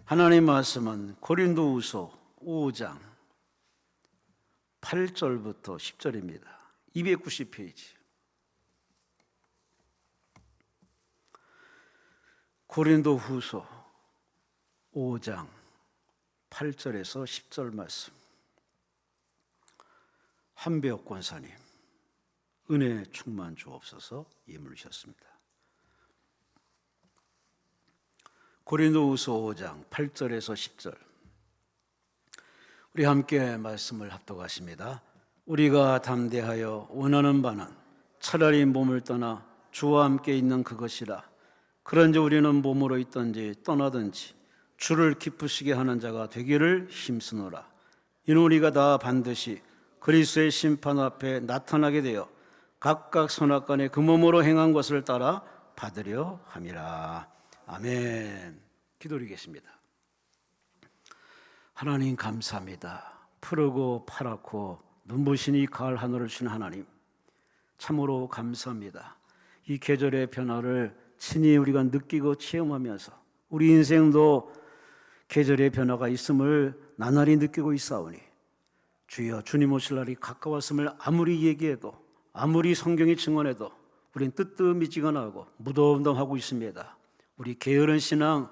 하나님 말씀은 고린도후서 5장 8절부터 10절입니다. 290페이지. 고린도후서 5장 8절에서 10절 말씀. 한배옥 권사님, 은혜 충만 주옵소서. 예물 주셨습니다. 고린도후서 5장 8절에서 10절. 우리 함께 말씀을 합독하십니다. 우리가 담대하여 원하는 바는 차라리 몸을 떠나 주와 함께 있는 그것이라. 그런즉 우리는 몸으로 있든지 떠나든지 주를 기쁘시게 하는 자가 되기를 힘쓰노라. 이는 우리가 다 반드시 그리스도의 심판 앞에 나타나게 되어 각각 선악간에 그 몸으로 행한 것을 따라 받으려 함이라. 아멘. 기도드리겠습니다. 하나님 감사합니다. 푸르고 파랗고 눈부신 이 가을 하늘을 주신 하나님, 참으로 감사합니다. 이 계절의 변화를 친히 우리가 느끼고 체험하면서 우리 인생도 계절의 변화가 있음을 나날이 느끼고 있사오니 주여, 주님 오실 날이 가까웠음을 아무리 얘기해도, 아무리 성경이 증언해도 우린 뜨뜻미지근하고 무덤덤하고 있습니다. 우리 게으른 신앙,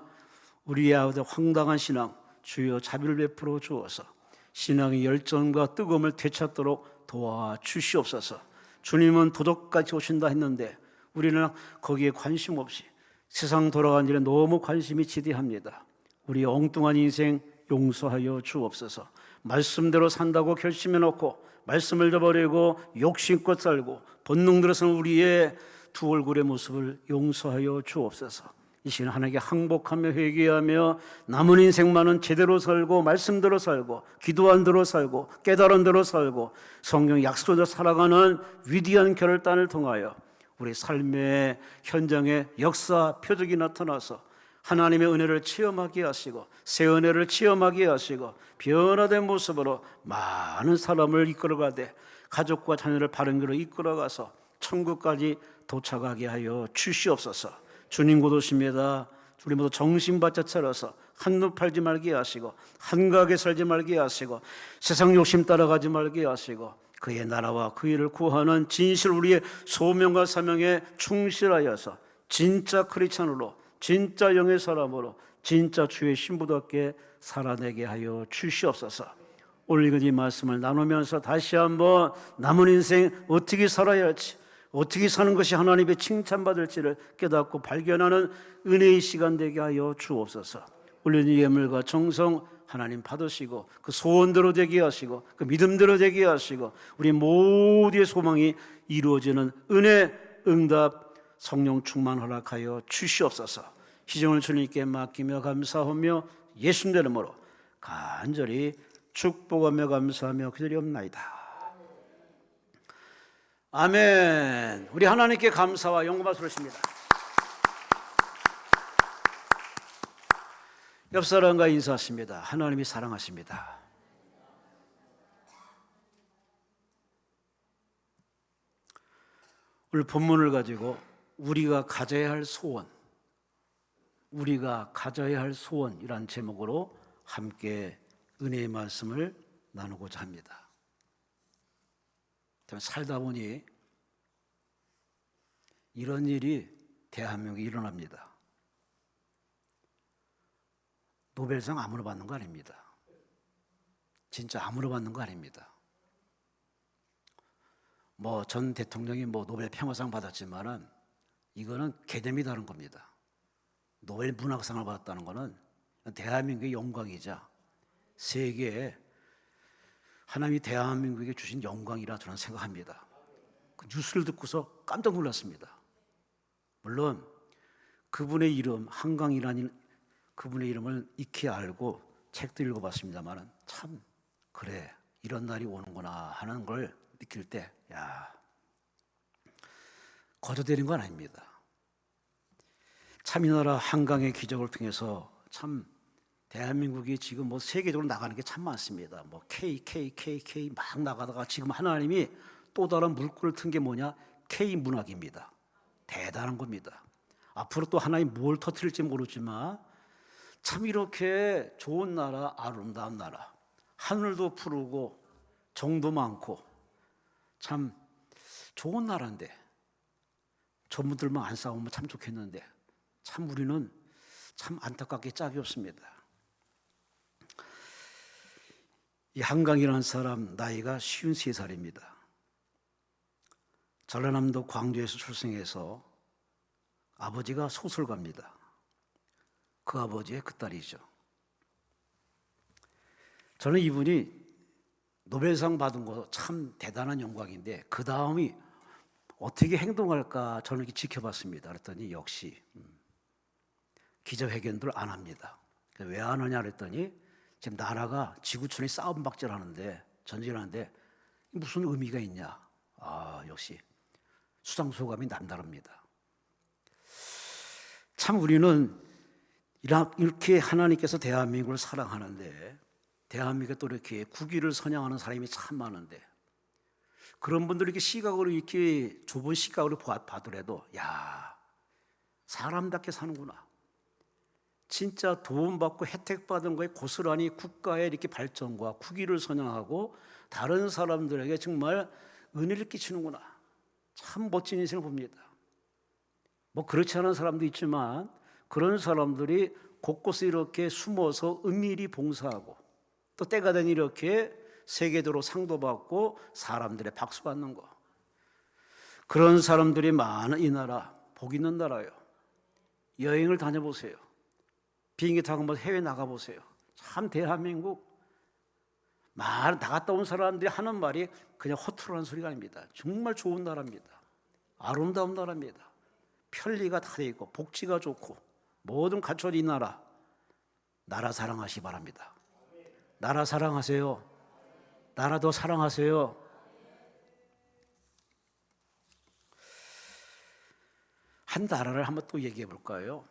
우리의 황당한 신앙, 주여 자비를 베풀어 주어서 신앙의 열정과 뜨거움을 되찾도록 도와주시옵소서. 주님은 도적같이 오신다 했는데 우리는 거기에 관심 없이 세상 돌아가는 일에 너무 관심이 지대합니다. 우리 엉뚱한 인생 용서하여 주옵소서. 말씀대로 산다고 결심해놓고 말씀을 저버리고 욕심껏 살고 본능대로서는 우리의 두 얼굴의 모습을 용서하여 주옵소서. 이 시간 하나님께 항복하며 회개하며 남은 인생만은 제대로 살고 말씀대로 살고 기도한 대로 살고 깨달은 대로 살고 성령 약속대로 살아가는 위대한 결단을 통하여 우리 삶의 현장에 역사 표적이 나타나서 하나님의 은혜를 체험하게 하시고 새 은혜를 체험하게 하시고 변화된 모습으로 많은 사람을 이끌어가되 가족과 자녀를 바른 길로 이끌어가서 천국까지 도착하게 하여 주시옵소서. 주님 곧 오십니다. 우리 모두 정신바짝 차려서 한눈 팔지 말게 하시고 한가하게 살지 말게 하시고 세상 욕심 따라가지 말게 하시고 그의 나라와 그 일을 구하는 진실 우리의 소명과 사명에 충실하여서 진짜 크리스찬으로, 진짜 영의 사람으로, 진짜 주의 신부답게 살아내게 하여 주시옵소서. 오늘 이 말씀을 나누면서 다시 한번 남은 인생 어떻게 살아야 할지, 어떻게 사는 것이 하나님의 칭찬받을지를 깨닫고 발견하는 은혜의 시간 되게 하여 주옵소서. 올린 예물과 정성 하나님 받으시고 그 소원대로 되게 하시고 그 믿음대로 되게 하시고 우리 모두의 소망이 이루어지는 은혜, 응답, 성령 충만 허락하여 주시옵소서. 희정을 주님께 맡기며 감사하며 예수님의 이름으로 간절히 축복하며 감사하며 기도리옵나이다. 아멘. 우리 하나님께 감사와 영광을 드립니다. 옆 사람과 인사하십니다. 하나님이 사랑하십니다. 오늘 본문을 가지고 우리가 가져야 할 소원, 우리가 가져야 할 소원이란 제목으로 함께 은혜의 말씀을 나누고자 합니다. 살다 보니 이런 일이 대한민국에 일어납니다. 노벨상 아무나 받는 거 아닙니다. 진짜 아무나 받는 거 아닙니다. 전 대통령이 노벨 평화상 받았지만은 이거는 개념이 다른 겁니다. 노벨 문학상을 받았다는 거는 대한민국의 영광이자 세계에 하나님이 대한민국에게 주신 영광이라 저는 생각합니다. 그 뉴스를 듣고서 깜짝 놀랐습니다. 물론 그분의 이름, 한강이라는 그분의 이름을 익히 알고 책도 읽어봤습니다만 참 그래 이런 날이 오는구나 하는 걸 느낄 때 거저되는 건 아닙니다. 참 이 나라 한강의 기적을 통해서 참 대한민국이 지금 세계적으로 나가는 게 참 많습니다. K 막 나가다가 지금 하나님이 또 다른 물꼬를 튼 게 뭐냐? K 문학입니다. 대단한 겁니다. 앞으로 또 하나님이 뭘 터뜨릴지 모르지만 참 이렇게 좋은 나라, 아름다운 나라, 하늘도 푸르고 정도 많고 참 좋은 나라인데 저분들만 안 싸우면 참 좋겠는데 참 우리는 참 안타깝게 짝이 없습니다. 이 한강이라는 사람 나이가 53살입니다. 전라남도 광주에서 출생해서 아버지가 소설가입니다. 그 아버지의 그 딸이죠. 저는 이분이 노벨상 받은 거 참 대단한 영광인데 그 다음이 어떻게 행동할까 저는 이렇게 지켜봤습니다. 그랬더니 역시 기자회견들 안 합니다. 왜 안 하냐 그랬더니 지금 나라가 지구촌이 싸움박질 하는데 전쟁하는데 무슨 의미가 있냐. 역시 수상소감이 남다릅니다. 참 우리는 이렇게 하나님께서 대한민국을 사랑하는데 대한민국에 또 이렇게 국위를 선양하는 사람이 참 많은데 그런 분들이 이렇게 시각으로 이렇게 좁은 시각으로 봐더라도 야 사람답게 사는구나. 진짜 도움받고 혜택 받은 거에 고스란히 국가의 이렇게 발전과 국위를 선양하고 다른 사람들에게 정말 은혜를 끼치는구나. 참 멋진 인생을 봅니다. 뭐 그렇지 않은 사람도 있지만 그런 사람들이 곳곳에 이렇게 숨어서 은밀히 봉사하고 또 때가 되니 이렇게 세계적으로 상도 받고 사람들의 박수 받는 거. 그런 사람들이 많은 이 나라 복 있는 나라예요. 여행을 다녀보세요. 비행기 타고 한번 해외 나가보세요. 참 대한민국 나갔다 온 사람들이 하는 말이 그냥 허투루한 소리가 아닙니다. 정말 좋은 나라입니다. 아름다운 나라입니다. 편리가 다 돼 있고 복지가 좋고 모든 갖춰진 이 나라 사랑하시기 바랍니다. 나라 사랑하세요. 나라도 사랑하세요. 한 나라를 한번 또 얘기해 볼까요?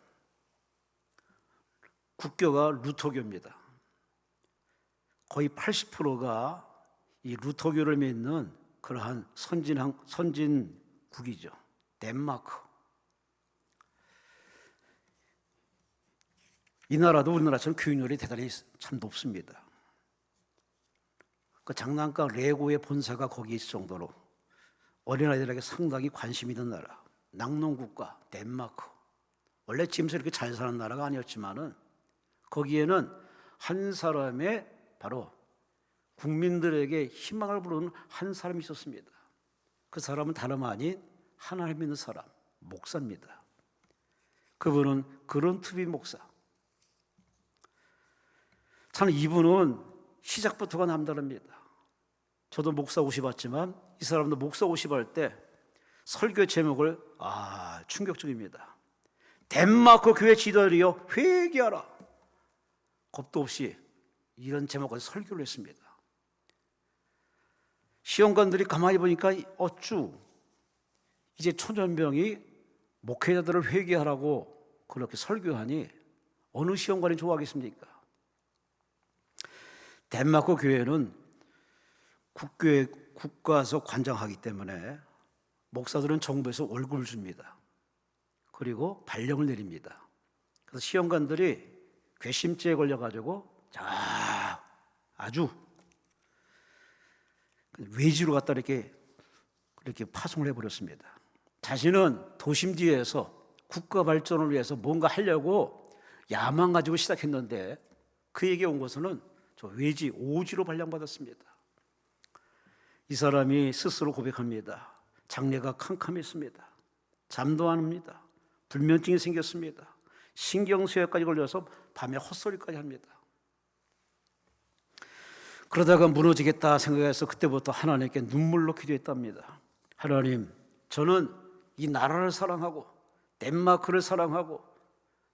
국교가 루터교입니다. 거의 80%가 이 루터교를 믿는 그러한 선진국이죠. 덴마크. 이 나라도 우리나라처럼 교육열이 대단히 참 높습니다. 그 장난감 레고의 본사가 거기 있을 정도로 어린아이들에게 상당히 관심 있는 나라. 낙농국가 덴마크. 원래 지금서 이렇게 잘 사는 나라가 아니었지만은 거기에는 한 사람의 바로 국민들에게 희망을 부르는 한 사람이 있었습니다. 그 사람은 다름 아닌 하나님 믿는 사람, 목사입니다. 그분은 그런트비 목사. 참 이분은 시작부터가 남다릅니다. 저도 목사 옷 입었지만 이 사람도 목사 옷 입을 때 설교 제목을 충격적입니다. 덴마크 교회 지도자여 회개하라. 겁도 없이 이런 제목으로 설교를 했습니다. 시험관들이 가만히 보니까 어쭈 이제 초년병이 목회자들을 회개하라고 그렇게 설교하니 어느 시험관이 좋아하겠습니까? 덴마크 교회는 국가에서 관장하기 때문에 목사들은 정부에서 월급을 줍니다. 그리고 발령을 내립니다. 그래서 시험관들이 괘씸죄에 걸려가지고 아주 외지로 갖다 이렇게 파송을 해버렸습니다. 자신은 도심지에서 국가 발전을 위해서 뭔가 하려고 야망 가지고 시작했는데 그에게 온 것은 저 외지 오지로 발령받았습니다. 이 사람이 스스로 고백합니다. 장래가 캄캄했습니다. 잠도 안 옵니다. 불면증이 생겼습니다. 신경쇠약까지 걸려서 밤에 헛소리까지 합니다. 그러다가 무너지겠다 생각해서 그때부터 하나님께 눈물로 기도했답니다. 하나님, 저는 이 나라를 사랑하고 덴마크를 사랑하고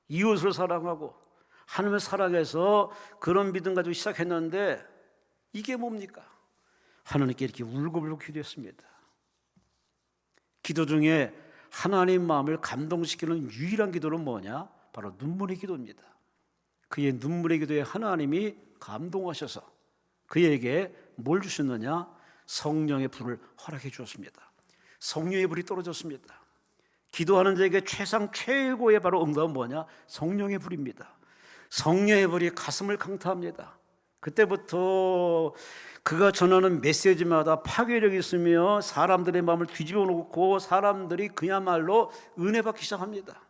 이웃을 사랑하고 하나님을 사랑해서 그런 믿음 가지고 시작했는데 이게 뭡니까? 하나님께 이렇게 울고불고 기도했습니다. 기도 중에 하나님 마음을 감동시키는 유일한 기도는 뭐냐? 바로 눈물의 기도입니다. 그의 눈물의 기도에 하나님이 감동하셔서 그에게 뭘 주셨느냐? 성령의 불을 허락해 주었습니다. 성령의 불이 떨어졌습니다. 기도하는 자에게 최고의 바로 응답은 뭐냐? 성령의 불입니다. 성령의 불이 가슴을 강타합니다. 그때부터 그가 전하는 메시지마다 파괴력이 있으며 사람들의 마음을 뒤집어 놓고 사람들이 그야말로 은혜받기 시작합니다.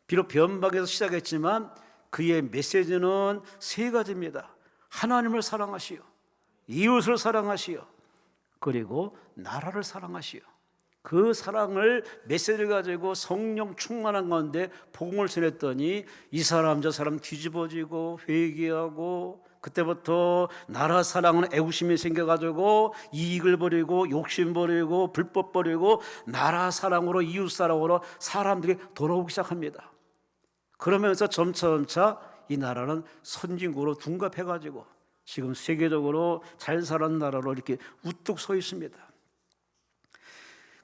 비록 변방에서 시작했지만 그의 메시지는 세 가지입니다. 하나님을 사랑하시오, 이웃을 사랑하시오, 그리고 나라를 사랑하시오. 그 사랑을 메시지를 가지고 성령 충만한 가운데 복음을 전했더니 이 사람 저 사람 뒤집어지고 회개하고, 그때부터 나라 사랑은 애국심이 생겨가지고 이익을 버리고 욕심 버리고 불법 버리고 나라 사랑으로 이웃 사랑으로 사람들이 돌아오기 시작합니다. 그러면서 점차 이 나라는 선진국으로 둔갑해가지고 지금 세계적으로 잘 사는 나라로 이렇게 우뚝 서 있습니다.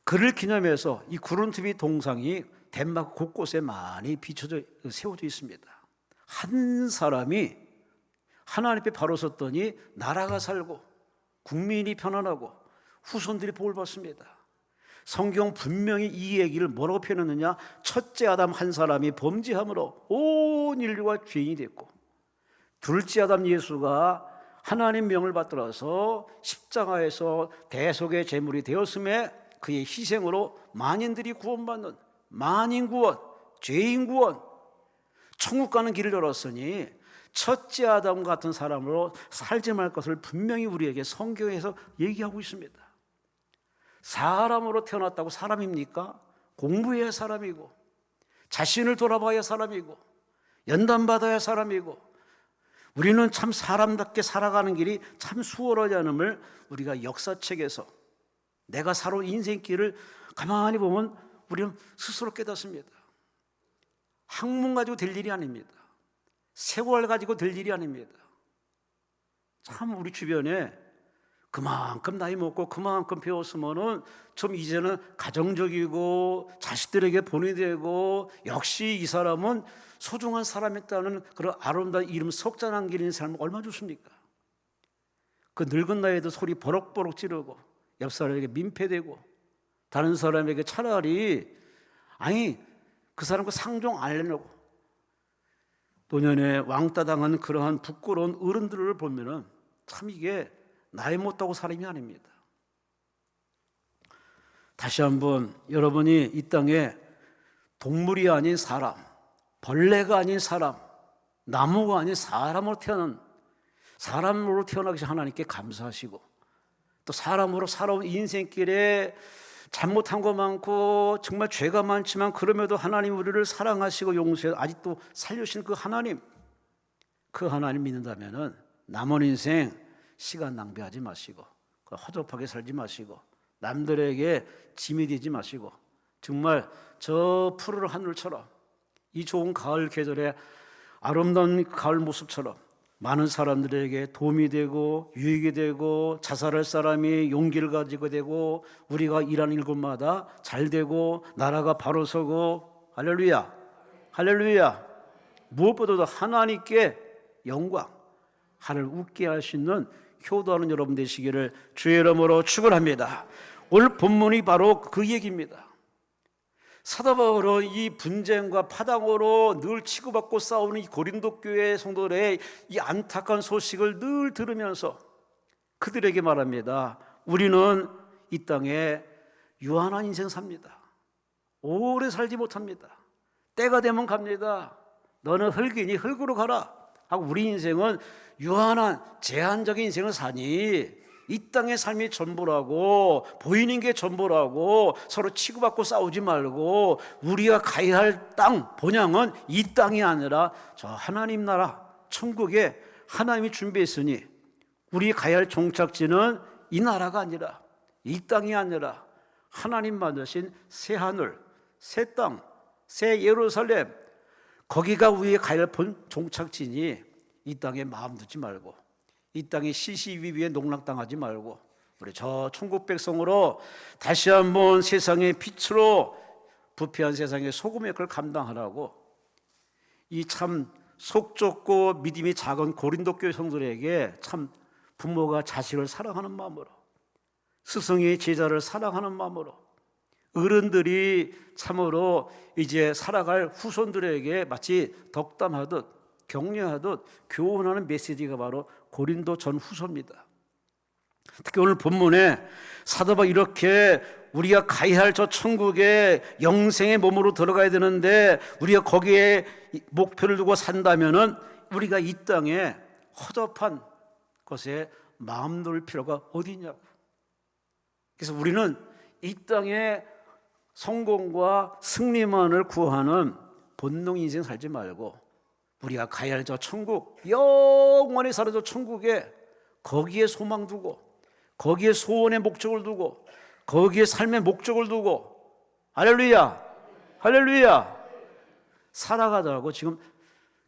그를 기념해서 이 구름TV 동상이 덴마크 곳곳에 많이 비춰져 세워져 있습니다. 한 사람이 하나님 앞에 바로 섰더니 나라가 살고 국민이 편안하고 후손들이 복을 받습니다. 성경 분명히 이 얘기를 뭐라고 표현했느냐? 첫째 아담 한 사람이 범죄함으로 온 인류가 죄인이 됐고, 둘째 아담 예수가 하나님 명을 받들어서 십자가에서 대속의 제물이 되었음에 그의 희생으로 만인들이 구원받는 만인 구원, 죄인 구원, 천국 가는 길을 열었으니 첫째 아담 같은 사람으로 살지 말 것을 분명히 우리에게 성경에서 얘기하고 있습니다. 사람으로 태어났다고 사람입니까? 공부해야 사람이고, 자신을 돌아봐야 사람이고, 연단받아야 사람이고, 우리는 참 사람답게 살아가는 길이 참 수월하지 않음을 우리가 역사책에서 내가 살아온 인생길을 가만히 보면 우리는 스스로 깨닫습니다. 학문 가지고 될 일이 아닙니다. 세월 가지고 될 일이 아닙니다. 참 우리 주변에 그만큼 나이 먹고 그만큼 배웠으면은 좀 이제는 가정적이고 자식들에게 본이 되고 역시 이 사람은 소중한 사람이었다는 그런 아름다운 이름 석자 남기는 삶은 얼마나 좋습니까? 그 늙은 나이에도 소리 버럭버럭 지르고 옆 사람에게 민폐되고 다른 사람에게 차라리 아니 그 사람과 상종 안 하려고 노년에 왕따 당한 그러한 부끄러운 어른들을 보면은 참 이게 나이 못하고 사람이 아닙니다. 다시 한번 여러분이 이 땅에 동물이 아닌 사람, 벌레가 아닌 사람, 나무가 아닌 사람으로 태어나기 하나님께 감사하시고, 또 사람으로 살아온 인생길에 잘못한 거 많고 정말 죄가 많지만 그럼에도 하나님 우리를 사랑하시고 용서해 아직도 살려주신 그 하나님 믿는다면은 남은 인생 시간 낭비하지 마시고 허접하게 살지 마시고 남들에게 짐이 되지 마시고 정말 저 푸르른 하늘처럼 이 좋은 가을 계절에 아름다운 가을 모습처럼 많은 사람들에게 도움이 되고 유익이 되고 자살할 사람이 용기를 가지고 되고 우리가 일하는 일곳마다 잘 되고 나라가 바로 서고 할렐루야 할렐루야. 무엇보다도 하나님께 영광, 하나님을 웃게 할 수 있는 효도하는 여러분 되시기를 주의 이름으로 축원합니다. 오늘 본문이 바로 그 얘기입니다. 사도 바울은 이 분쟁과 파당으로 늘 치고받고 싸우는 이 고린도 교회 성도들의 이 안타까운 소식을 늘 들으면서 그들에게 말합니다. 우리는 이 땅에 유한한 인생 삽니다. 오래 살지 못합니다. 때가 되면 갑니다. 너는 흙이니 흙으로 가라 하고 우리 인생은 유한한 제한적인 인생을 사니 이 땅의 삶이 전부라고 보이는 게 전부라고 서로 치고받고 싸우지 말고 우리가 가야 할 땅 본향은 이 땅이 아니라 저 하나님 나라 천국에 하나님이 준비했으니 우리 가야 할 종착지는 이 나라가 아니라 이 땅이 아니라 하나님 만드신 새 하늘, 새 땅, 새 예루살렘 거기가 우리가 가야 할 본 종착지니 이 땅에 마음 두지 말고 이 땅에 시시비비에 농락당하지 말고 우리 저 천국 백성으로 다시 한번 세상의 빛으로 부패한 세상의 소금의 역할을 감당하라고 이 참 속 좁고 믿음이 작은 고린도 교회 성도들에게 참 부모가 자식을 사랑하는 마음으로 스승이 제자를 사랑하는 마음으로 어른들이 참으로 이제 살아갈 후손들에게 마치 덕담하듯 격려하듯 교훈하는 메시지가 바로 고린도 전후서입니다. 특히 오늘 본문에 사도 바울이 이렇게 우리가 가야 할 저 천국에 영생의 몸으로 들어가야 되는데 우리가 거기에 목표를 두고 산다면은 우리가 이 땅에 허접한 것에 마음 놓을 필요가 어디 있냐고. 그래서 우리는 이 땅에 성공과 승리만을 구하는 본능 인생 살지 말고 우리가 가야 할 저 천국, 영원히 사는 저 천국에 거기에 소망 두고 거기에 소원의 목적을 두고 거기에 삶의 목적을 두고 할렐루야, 할렐루야 살아가자고 지금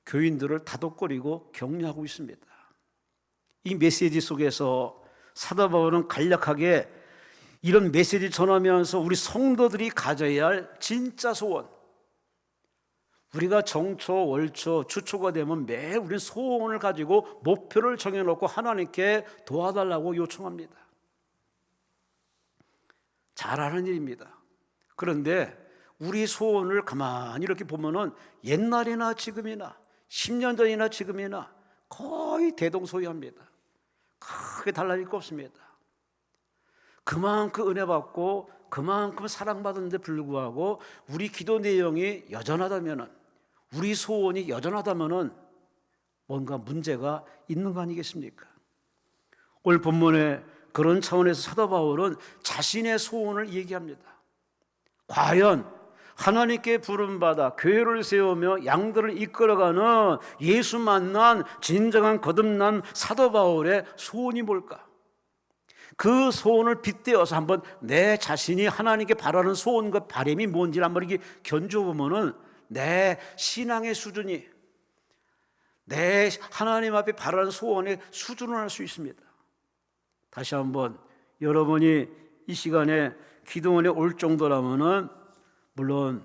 교인들을 다독거리고 격려하고 있습니다. 이 메시지 속에서 사도 바울은 간략하게 이런 메시지 전하면서 우리 성도들이 가져야 할 진짜 소원, 우리가 정초, 월초, 주초가 되면 매일 우리는 소원을 가지고 목표를 정해놓고 하나님께 도와달라고 요청합니다. 잘하는 일입니다. 그런데 우리 소원을 가만히 이렇게 보면은 옛날이나 지금이나 10년 전이나 지금이나 거의 대동소이합니다. 크게 달라질 거 없습니다. 그만큼 은혜 받고 그만큼 사랑받은데 불구하고 우리 기도 내용이 여전하다면은, 우리 소원이 여전하다면은 뭔가 문제가 있는 거 아니겠습니까? 오늘 본문에 그런 차원에서 사도 바울은 자신의 소원을 얘기합니다. 과연 하나님께 부름받아 교회를 세우며 양들을 이끌어가는 예수 만난 진정한 거듭난 사도 바울의 소원이 뭘까? 그 소원을 빗대어서 한번 내 자신이 하나님께 바라는 소원과 바람이 뭔지를 한번 이렇게 견줘보면은 내 신앙의 수준이, 내 하나님 앞에 바라는 소원의 수준을 알 수 있습니다. 다시 한번 여러분이 이 시간에 기도원에 올 정도라면은 물론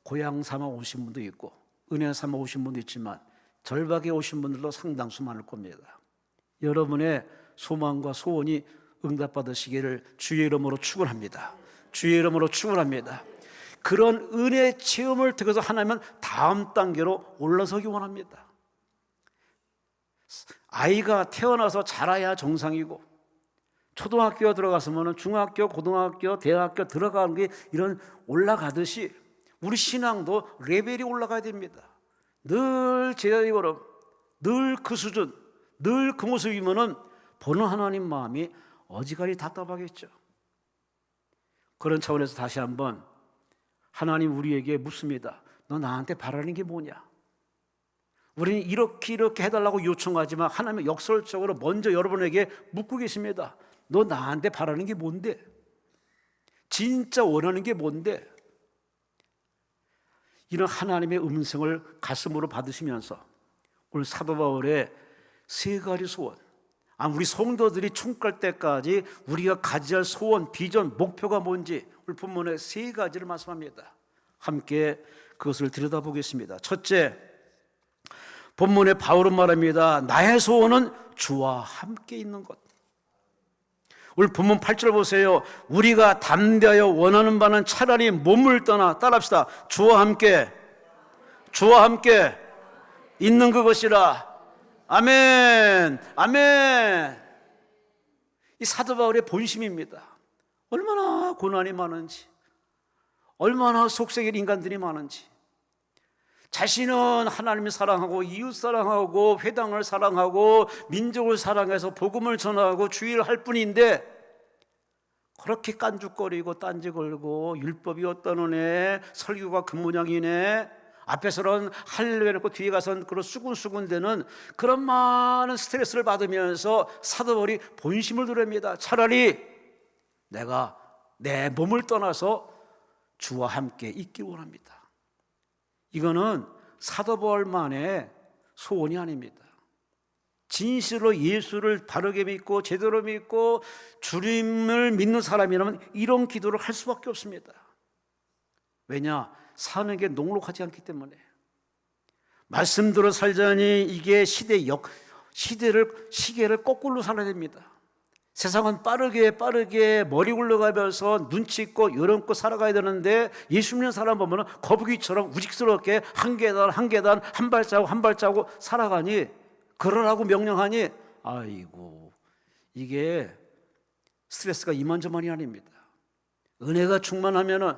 고향 삼아 오신 분도 있고 은혜 삼아 오신 분도 있지만 절박에 오신 분들도 상당수 많을 겁니다. 여러분의 소망과 소원이 응답받으시기를 주의 이름으로 축원합니다. 주의 이름으로 축원합니다. 그런 은혜 체험을 통해서 하나님은 다음 단계로 올라서기 원합니다. 아이가 태어나서 자라야 정상이고 초등학교 들어갔으면 중학교, 고등학교, 대학교 들어가는 게 이런 올라가듯이 우리 신앙도 레벨이 올라가야 됩니다. 늘 제자리 걸음, 늘 그 수준, 늘 그 모습이면은 보는 하나님 마음이 어지간히 답답하겠죠. 그런 차원에서 다시 한번 하나님 우리에게 묻습니다. 너 나한테 바라는 게 뭐냐? 우리는 이렇게 해달라고 요청하지만 하나님은 역설적으로 먼저 여러분에게 묻고 계십니다. 너 나한테 바라는 게 뭔데? 진짜 원하는 게 뭔데? 이런 하나님의 음성을 가슴으로 받으시면서 오늘 사도 바울의 세 가지 소원, 우리 성도들이 총갈 때까지 우리가 가져야 할 소원, 비전, 목표가 뭔지 오늘 본문에 세 가지를 말씀합니다. 함께 그것을 들여다보겠습니다. 첫째, 본문에 바울은 말합니다. 나의 소원은 주와 함께 있는 것. 오늘 본문 8절 보세요. 우리가 담대하여 원하는 바는 차라리 몸을 떠나, 따라합시다. 주와 함께 있는 그것이라. 아멘, 아멘. 이 사도 바울의 본심입니다. 얼마나 고난이 많은지, 얼마나 속썩일 인간들이 많은지, 자신은 하나님을 사랑하고 이웃 사랑하고 회당을 사랑하고 민족을 사랑해서 복음을 전하고 주의를 할 뿐인데 그렇게 깐죽거리고 딴지 걸고 율법이 어떠느네, 설교가 그 모양이네, 앞에서는 할례 해놓고 뒤에 가서는 그런 수군수군대는 그런 많은 스트레스를 받으면서 사도 바울이 본심을 드립니다. 차라리 내가 내 몸을 떠나서 주와 함께 있기 원합니다. 이거는 사도 바울만의 소원이 아닙니다. 진실로 예수를 바르게 믿고 제대로 믿고 주님을 믿는 사람이라면 이런 기도를 할 수밖에 없습니다. 왜냐? 사는 게 녹록하지 않기 때문에. 말씀대로 살자니 이게 시계를 거꾸로 살아야 됩니다. 세상은 빠르게 머리 굴러가면서 눈치 있고 요령 있고 살아가야 되는데 예수 믿는 사람 보면 거북이처럼 우직스럽게 한 계단 한 발자국 살아가니, 그러라고 명령하니, 아이고, 이게 스트레스가 이만저만이 아닙니다. 은혜가 충만하면은,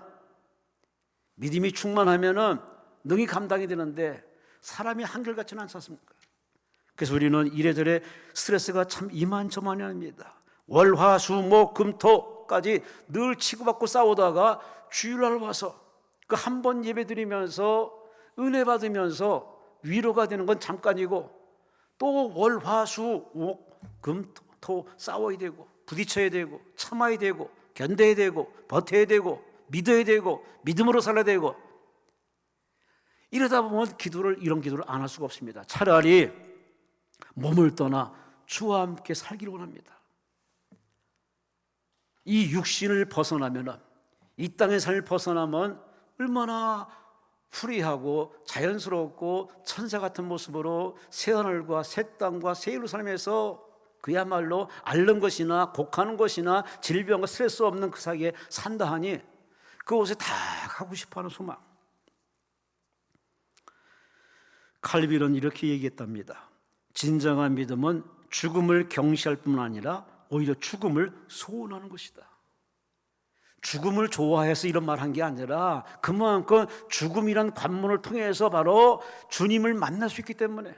믿음이 충만하면은 능히 감당이 되는데 사람이 한결같지는 않지 않습니까? 그래서 우리는 이래저래 스트레스가 참 이만저만이 아닙니다. 월, 화, 수, 목, 금, 토까지 늘 치고받고 싸우다가 주일날 와서 그 한 번 예배 드리면서 은혜 받으면서 위로가 되는 건 잠깐이고, 또 월, 화, 수, 목, 금, 토 싸워야 되고 부딪혀야 되고 참아야 되고 견뎌야 되고 버텨야 되고 믿어야 되고 믿음으로 살아야 되고, 이러다 보면 이런 기도를 안 할 수가 없습니다. 차라리 몸을 떠나 주와 함께 살기를 원합니다. 이 육신을 벗어나면, 이 땅의 삶을 벗어나면 얼마나 프리하고 자연스럽고 천사 같은 모습으로 새하늘과 새 땅과 새 예루살렘에서 그야말로 앓는 것이나 곡하는 것이나 질병과 스트레스 없는 그 사이에 산다 하니 그곳에 다 가고 싶어하는 소망. 칼빈은 이렇게 얘기했답니다. 진정한 믿음은 죽음을 경시할 뿐만 아니라 오히려 죽음을 소원하는 것이다. 죽음을 좋아해서 이런 말 한 게 아니라 그만큼 죽음이란 관문을 통해서 바로 주님을 만날 수 있기 때문에,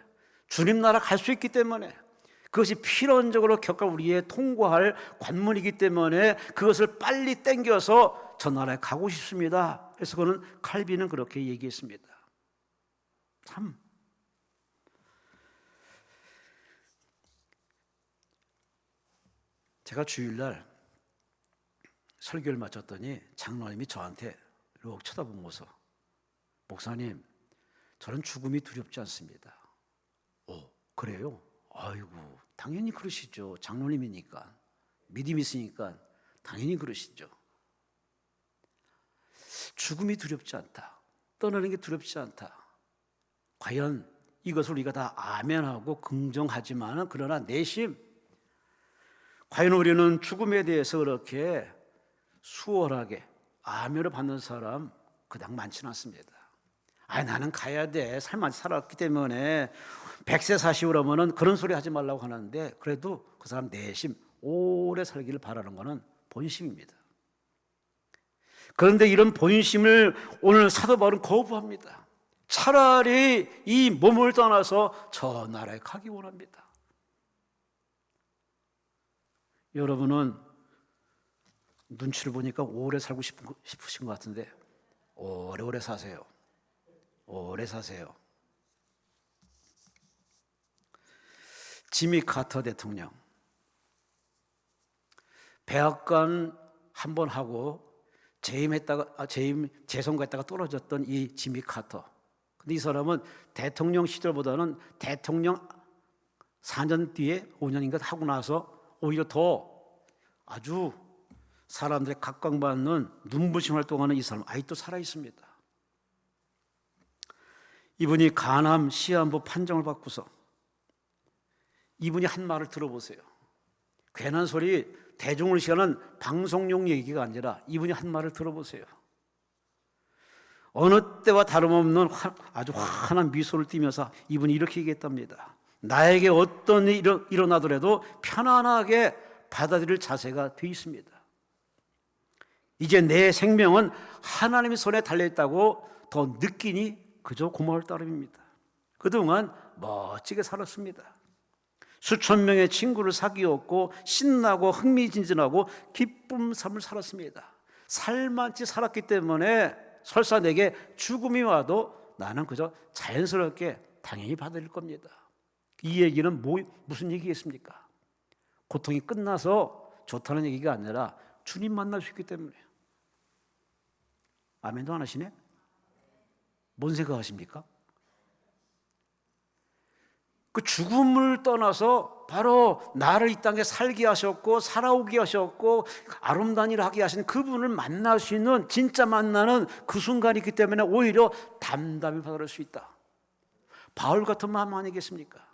주님 나라 갈 수 있기 때문에, 그것이 필연적으로 겪을 우리의 통과할 관문이기 때문에 그것을 빨리 땡겨서 저 나라에 가고 싶습니다. 그래서 그는 칼빈은 그렇게 얘기했습니다. 참 제가 주일날 설교를 마쳤더니 장로님이 저한테 이렇게 쳐다보면서, 목사님, 저는 죽음이 두렵지 않습니다. 그래요? 아이고, 당연히 그러시죠. 장로님이니까, 믿음이 있으니까 당연히 그러시죠. 죽음이 두렵지 않다, 떠나는 게 두렵지 않다. 과연 이것을 우리가 다 아멘하고 긍정하지만, 그러나 내심 과연 우리는 죽음에 대해서 그렇게 수월하게 아멘을 받는 사람 그닥 많지는 않습니다. 나는 가야 돼, 삶만 살았기 때문에 100세 사시오라면은 그런 소리 하지 말라고 하는데, 그래도 그 사람 내심 오래 살기를 바라는 것은 본심입니다. 그런데 이런 본심을 오늘 사도 바울은 거부합니다. 차라리 이 몸을 떠나서 저 나라에 가기 원합니다. 여러분은 눈치를 보니까 오래 살고 싶으신 것 같은데 오래오래 사세요. 오래 사세요. 지미 카터 대통령, 백악관 한 번 하고 재선거했다가 떨어졌던 이 지미 카터. 근데 이 사람은 대통령 시절보다는 대통령 4년 뒤에 5년인가 하고 나서 오히려 더 아주 사람들의 각광받는 눈부심 활동하는 이 사람 아직도 살아있습니다. 이분이 간암 시한부 판정을 받고서 이분이 한 말을 들어보세요. 괜한 소리 대중을 시하는 방송용 얘기가 아니라 이분이 한 말을 들어보세요. 어느 때와 다름없는 아주 환한 미소를 띠면서 이분이 이렇게 얘기했답니다. 나에게 어떤 일이 일어나더라도 편안하게 받아들일 자세가 돼 있습니다. 이제 내 생명은 하나님의 손에 달려있다고 더 느끼니 그저 고마울 따름입니다. 그동안 멋지게 살았습니다. 수천 명의 친구를 사귀었고 신나고 흥미진진하고 기쁨 삶을 살았습니다. 살만치 살았기 때문에 설사 내게 죽음이 와도 나는 그저 자연스럽게 당연히 받아들일 겁니다. 이 얘기는 무슨 얘기겠습니까? 고통이 끝나서 좋다는 얘기가 아니라 주님 만날 수 있기 때문에. 아멘도 안 하시네? 뭔 생각하십니까? 그 죽음을 떠나서 바로 나를 이 땅에 살게 하셨고 살아오게 하셨고 아름다운 일을 하게 하신 그분을 만날 수 있는, 진짜 만나는 그 순간이 있기 때문에 오히려 담담히 받아들일 수 있다. 바울 같은 마음 아니겠습니까?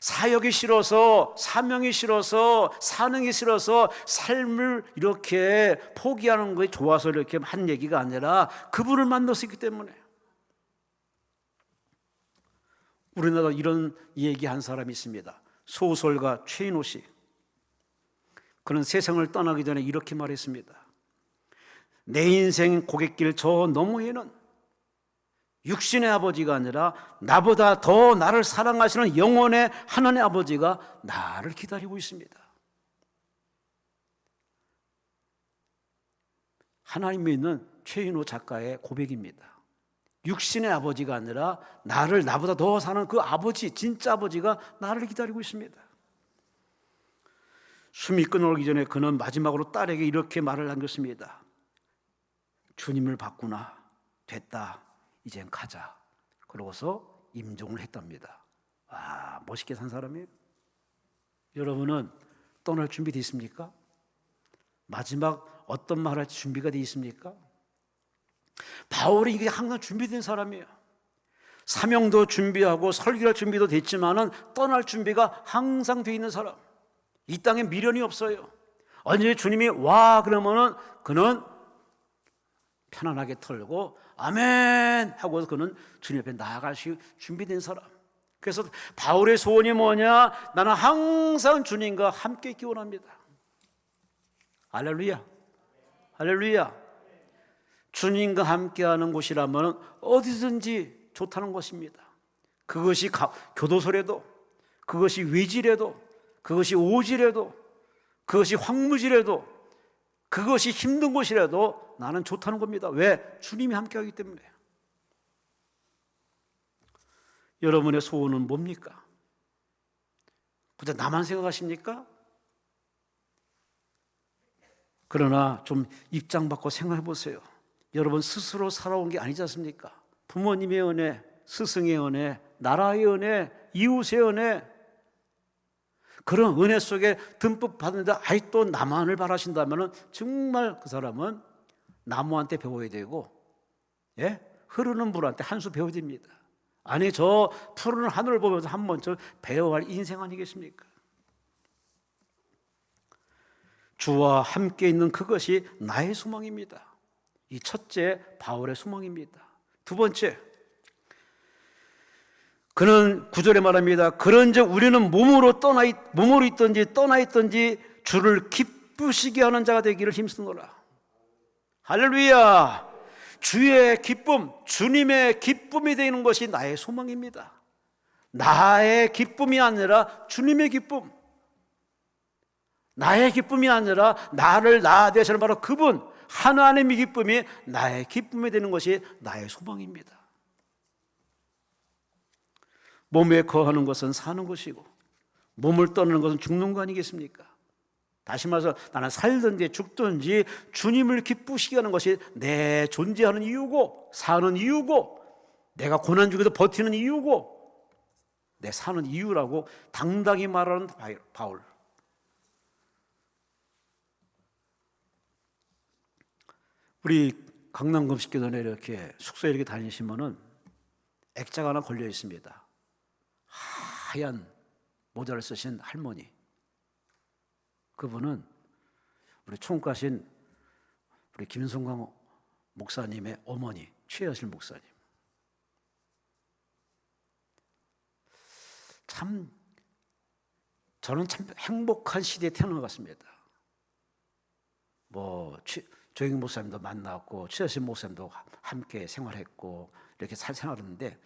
사역이 싫어서, 사명이 싫어서, 사능이 싫어서 삶을 이렇게 포기하는 것이 좋아서 이렇게 한 얘기가 아니라 그분을 만났었기 때문에. 우리나라 이런 얘기한 사람이 있습니다. 소설가 최인호 씨. 그는 세상을 떠나기 전에 이렇게 말했습니다. 내 인생 고갯길 저 너머에는 육신의 아버지가 아니라 나보다 더 나를 사랑하시는 영혼의 하나님의 아버지가 나를 기다리고 있습니다. 하나님 믿는 최인호 작가의 고백입니다. 육신의 아버지가 아니라 나보다 더 사는 그 아버지, 진짜 아버지가 나를 기다리고 있습니다. 숨이 끊어오기 전에 그는 마지막으로 딸에게 이렇게 말을 남겼습니다. 주님을 봤구나. 됐다. 이젠 가자. 그러고서 임종을 했답니다. 와, 멋있게 산 사람이에요. 여러분은 떠날 준비되어 있습니까? 마지막 어떤 말 할지 준비가 되어 있습니까? 바울이 이게 항상 준비된 사람이에요. 사명도 준비하고 설교할 준비도 됐지만은 떠날 준비가 항상 되어 있는 사람. 이 땅에 미련이 없어요. 언제 주님이 와 그러면은 그는 편안하게 털고 아멘 하고서 그는 주님 앞에 나아가시 준비된 사람. 그래서 바울의 소원이 뭐냐? 나는 항상 주님과 함께 있기 원합니다. 할렐루야, 할렐루야. 주님과 함께하는 곳이라면 어디든지 좋다는 것입니다. 그것이 교도소라도, 그것이 외지라도, 그것이 오지라도, 그것이 황무지라도, 그것이 힘든 곳이라도 나는 좋다는 겁니다. 왜? 주님이 함께하기 때문에. 여러분의 소원은 뭡니까? 그저 나만 생각하십니까? 그러나 좀 입장 바꿔 생각해 보세요. 여러분 스스로 살아온 게 아니지 않습니까? 부모님의 은혜, 스승의 은혜, 나라의 은혜, 이웃의 은혜, 그런 은혜 속에 듬뿍 받는데 아직도 나만을 바라신다면 정말 그 사람은 나무한테 배워야 되고, 예? 흐르는 물한테 한 수 배워야 됩니다. 아니 저 푸른 하늘을 보면서 한 번쯤 배워야 할 인생 아니겠습니까? 주와 함께 있는 그것이 나의 소망입니다. 이 첫째 바울의 소망입니다. 두 번째, 그는 9절에 말합니다. 그런즉 우리는 몸으로 있든지 떠나 있든지 주를 기쁘시게 하는 자가 되기를 힘쓰노라. 할렐루야. 주의 기쁨, 주님의 기쁨이 되는 것이 나의 소망입니다. 나의 기쁨이 아니라 주님의 기쁨, 나의 기쁨이 아니라 나를 나 되시는 바로 그분 하나님의 기쁨이 나의 기쁨이 되는 것이 나의 소망입니다. 몸에 거하는 것은 사는 것이고 몸을 떠나는 것은 죽는 거 아니겠습니까? 다시 말해서 나는 살든지 죽든지 주님을 기쁘시게 하는 것이 내 존재하는 이유고 사는 이유고 내가 고난 중에도 버티는 이유고 내 사는 이유라고 당당히 말하는 바울. 우리 강남금식교단에 이렇게 숙소에 이렇게 다니시면은 액자가 하나 걸려 있습니다. 하얀 모자를 쓰신 할머니. 그분은 우리 총가신 우리 김성광 목사님의 어머니 최여실 목사님. 참 저는 참 행복한 시대에 태어난 것 같습니다. 조영희 목사님도 만났고 최여실 목사님도 함께 생활했고 이렇게 생활했는데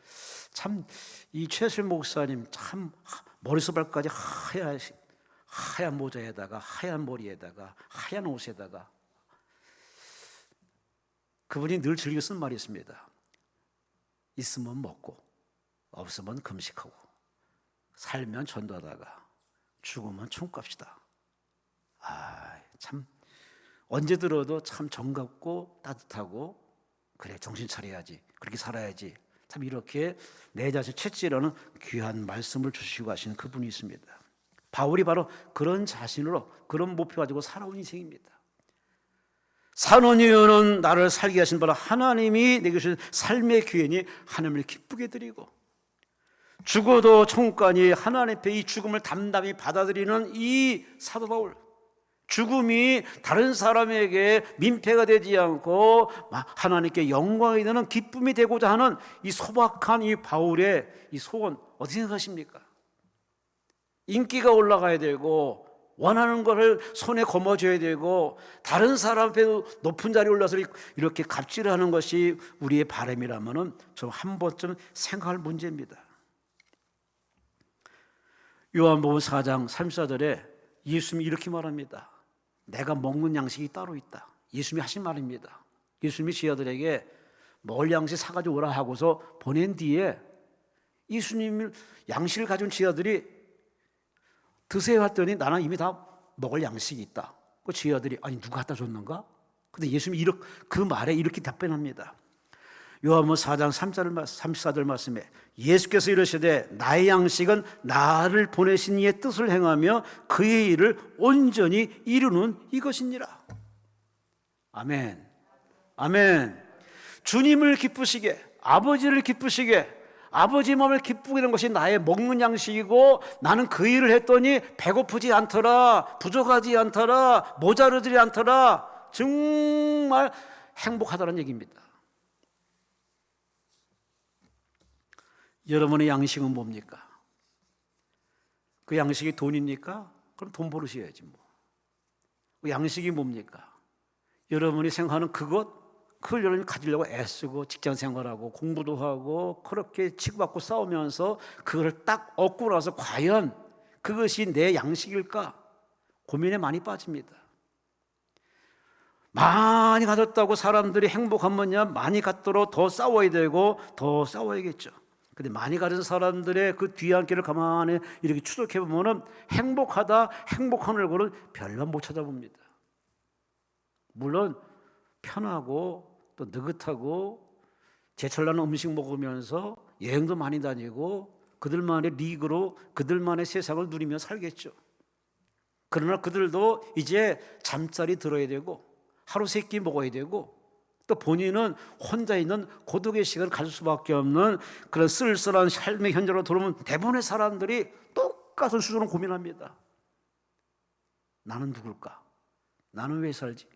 참 이 최여실 목사님 참 머리서 발까지 하얀 모자에다가 하얀 머리에다가 하얀 옷에다가 그분이 늘 즐겨 쓴 말이 있습니다. 있으면 먹고 없으면 금식하고 살면 전도하다가 죽으면 총값이다. 참 언제 들어도 참 정갑고 따뜻하고 그래 정신 차려야지 그렇게 살아야지 참 이렇게 내 자신 채찍이라는 귀한 말씀을 주시고 가시는 그분이 있습니다. 바울이 바로 그런 자신으로 그런 목표 가지고 살아온 인생입니다. 사는 이유는 나를 살게 하신 바로 하나님이 내게 주신 삶의 기회니 하나님을 기쁘게 드리고 죽어도 천국 가니 하나님 앞에 이 죽음을 담담히 받아들이는 이 사도 바울, 죽음이 다른 사람에게 민폐가 되지 않고 하나님께 영광이 되는 기쁨이 되고자 하는 이 소박한 이 바울의 이 소원, 어떻게 생각하십니까? 인기가 올라가야 되고 원하는 것을 손에 거머쥐어야 되고 다른 사람 앞에 높은 자리에 올라서 이렇게 갑질하는 것이 우리의 바람이라면 좀 한 번쯤 생각할 문제입니다. 요한복음 4장 34절에 예수님이 이렇게 말합니다. 내가 먹는 양식이 따로 있다. 예수님이 하신 말입니다. 예수님이 지하들에게 먹을 양식 사가지고 오라 하고서 보낸 뒤에 예수님 양식을 가져온 지하들이 드세요 했더니 나는 이미 다 먹을 양식이 있다. 그 지하들이 아니 누가 갖다 줬는가? 근데 예수님이 그 말에 이렇게 답변합니다. 요한복음 4장 34절 말씀에 예수께서 이르시되 나의 양식은 나를 보내신 이의 뜻을 행하며 그의 일을 온전히 이루는 이것이니라. 아멘. 아멘. 주님을 기쁘시게, 아버지를 기쁘시게, 아버지 마음을 기쁘게 된 것이 나의 먹는 양식이고 나는 그 일을 했더니 배고프지 않더라, 부족하지 않더라, 모자르지 않더라. 정말 행복하다는 얘기입니다. 여러분의 양식은 뭡니까? 그 양식이 돈입니까? 그럼 돈 벌으셔야지 뭐. 그 양식이 뭡니까? 여러분이 생각하는 그걸 여러분이 가지려고 애쓰고 직장 생활하고 공부도 하고 그렇게 치고받고 싸우면서 그걸 딱 얻고 나서 과연 그것이 내 양식일까? 고민에 많이 빠집니다. 많이 가졌다고 사람들이 행복하면요, 많이 갖도록 더 싸워야 되고 더 싸워야겠죠. 근데 많이 가진 사람들의 그 뒤안길을 가만히 이렇게 추적해 보면은 행복하다, 행복한 얼굴은 별로 못 찾아봅니다. 물론 편하고 또 느긋하고 제철나는 음식 먹으면서 여행도 많이 다니고 그들만의 리그로 그들만의 세상을 누리며 살겠죠. 그러나 그들도 이제 잠자리 들어야 되고 하루 세 끼 먹어야 되고 또 본인은 혼자 있는 고독의 시간을 가질 수밖에 없는 그런 쓸쓸한 삶의 현장으로 들어오면 대부분의 사람들이 똑같은 수준으로 고민합니다. 나는 누굴까? 나는 왜 살지?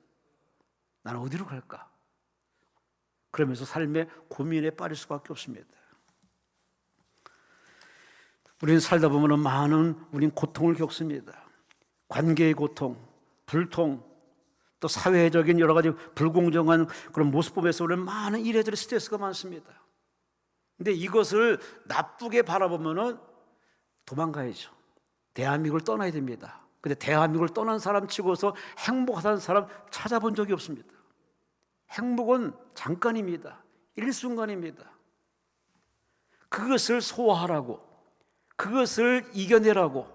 나는 어디로 갈까? 그러면서 삶의 고민에 빠질 수밖에 없습니다. 우리는 살다 보면 우린 고통을 겪습니다. 관계의 고통, 불통, 또 사회적인 여러 가지 불공정한 그런 모습 보면서 우리는 많은 이래저래 스트레스가 많습니다. 근데 이것을 나쁘게 바라보면은 도망가야죠. 대한민국을 떠나야 됩니다. 근데 대한민국을 떠난 사람 치고서 행복하다는 사람 찾아본 적이 없습니다. 행복은 잠깐입니다. 일순간입니다. 그것을 소화하라고, 그것을 이겨내라고,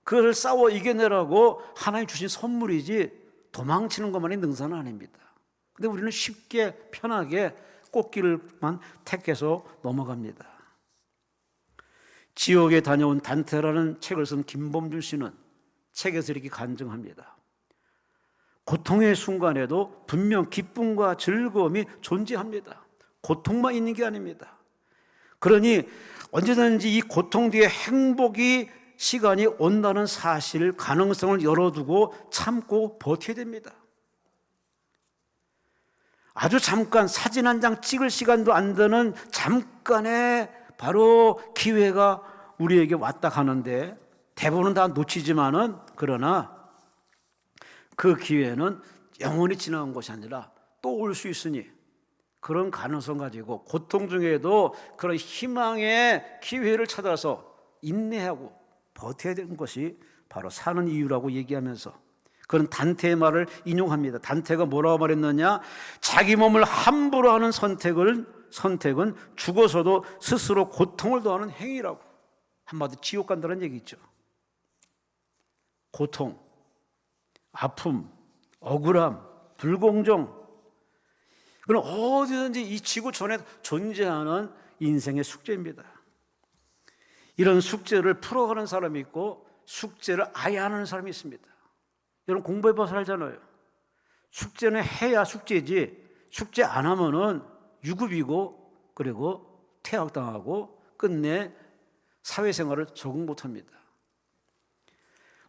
그것을 싸워 이겨내라고 하나님 주신 선물이지 도망치는 것만이 능사는 아닙니다. 근데 우리는 쉽게 편하게 꽃길만 택해서 넘어갑니다. 지옥에 다녀온 단테라는 책을 쓴 김범준 씨는 책에서 이렇게 간증합니다. 고통의 순간에도 분명 기쁨과 즐거움이 존재합니다. 고통만 있는 게 아닙니다. 그러니 언제든지 이 고통 뒤에 행복이 시간이 온다는 사실, 가능성을 열어두고 참고 버텨야 됩니다. 아주 잠깐 사진 한 장 찍을 시간도 안 되는 잠깐의 바로 기회가 우리에게 왔다 가는데 대부분은 다 놓치지만은 그러나 그 기회는 영원히 지나간 것이 아니라 또 올 수 있으니 그런 가능성 가지고 고통 중에도 그런 희망의 기회를 찾아서 인내하고 버텨야 되는 것이 바로 사는 이유라고 얘기하면서 그런 단테의 말을 인용합니다. 단테가 뭐라고 말했느냐? 자기 몸을 함부로 하는 선택은 죽어서도 스스로 고통을 더하는 행위라고. 한마디 지옥 간다는 얘기죠. 고통, 아픔, 억울함, 불공정, 그건 어디든지 이 지구촌에 존재하는 인생의 숙제입니다. 이런 숙제를 풀어가는 사람이 있고 숙제를 아예 안 하는 사람이 있습니다. 여러분 공부해봐서 알잖아요. 숙제는 해야 숙제지 숙제 안 하면은 유급이고 그리고 퇴학당하고 끝내 사회생활을 적응 못합니다.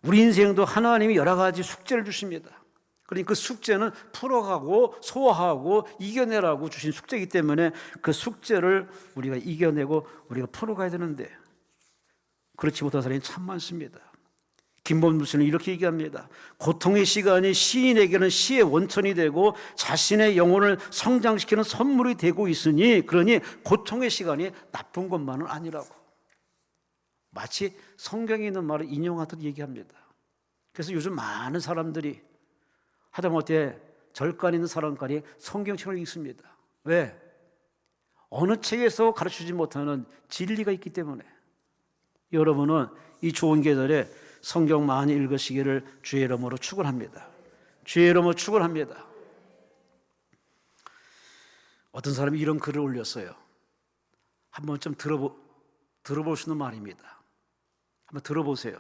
우리 인생도 하나님이 여러 가지 숙제를 주십니다. 그러니 그 숙제는 풀어가고 소화하고 이겨내라고 주신 숙제이기 때문에 그 숙제를 우리가 이겨내고 우리가 풀어가야 되는데 그렇지 못한 사람이 참 많습니다. 김범수 씨는 이렇게 얘기합니다. 고통의 시간이 시인에게는 시의 원천이 되고 자신의 영혼을 성장시키는 선물이 되고 있으니 그러니 고통의 시간이 나쁜 것만은 아니라고. 마치 성경에 있는 말을 인용하듯 얘기합니다. 그래서 요즘 많은 사람들이 하다못해 절간 있는 사람까지 성경책을 읽습니다. 왜? 어느 책에서 가르치지 못하는 진리가 있기 때문에. 여러분은 이 좋은 계절에 성경 많이 읽으시기를 주의 이름으로 축원합니다. 주의 이름으로 축원합니다. 어떤 사람이 이런 글을 올렸어요. 한번 좀 들어볼 수 있는 말입니다. 한번 들어보세요.